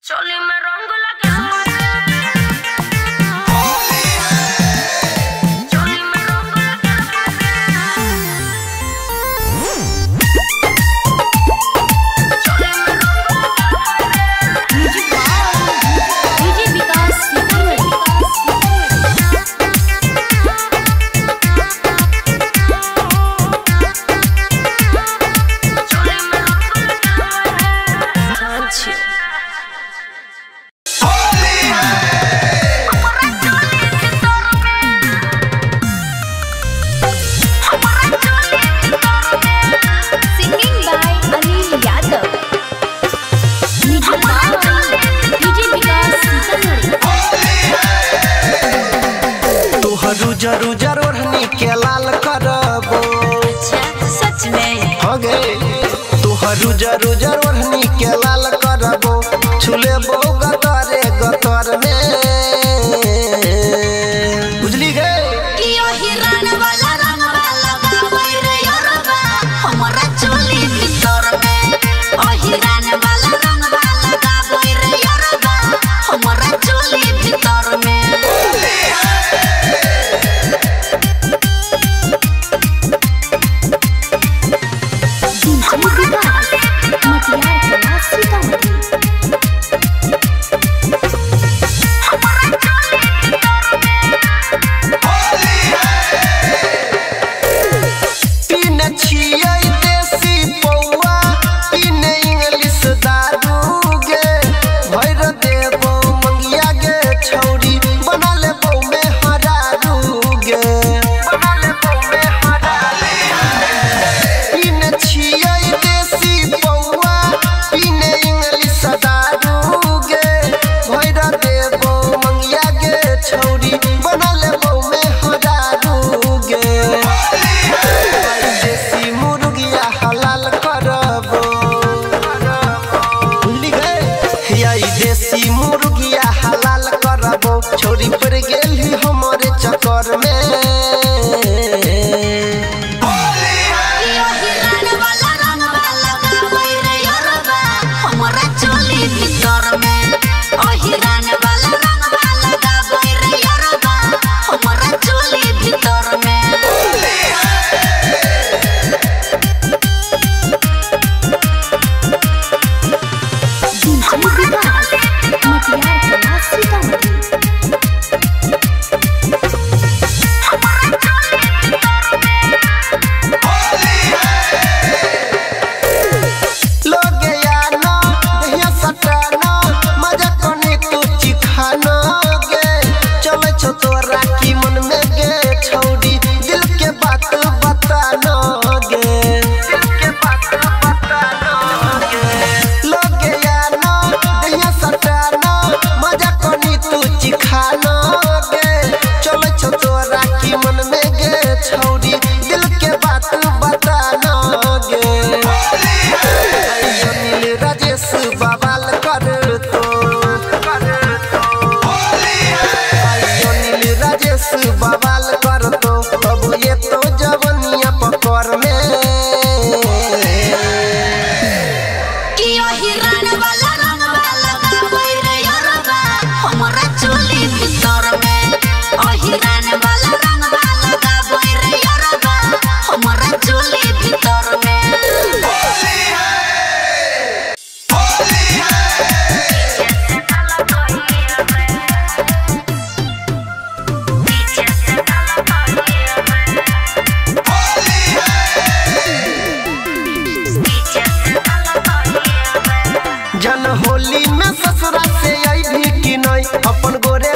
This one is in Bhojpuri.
चोली में रंग लगे चोली में रंग लगे चोली में रंग डीजे विकास जरूर जरूर के लाल करबो। अच्छा सच में हो गए तुहरु जरूर जरूर के लाल करबो। छुलेबो गतरे गतर में बुझली गे कि ओ हिरन वाला रंग लगाबै रे योरबा हमरा चोली भीतर में। ओ हिरन वाला रंग लगाबै रे योरबा हमरा चोली भीतर में। देसी मुर्गिया हलाल करबो। छोरी पर गेली हमारे चक्कर में हिरन वाला रंग लगाबै रे योरबा हमरा चोली भीतर में। ओ हिरन वाला रंग लगाबै रे योरबा हमरा चोली भीतर में। बवाल कर दो अब ये तो जवनिया पकड़ में कि ओ हिरन वाला रंग लगाबै रे योरबा हमरा चोली भीतर में। ओ हिरन वाला रंग लगाबै रे योरबा हमरा चोली भीतर में। जन होली में ससुरा से आई भी कि नहीं अपन गोरे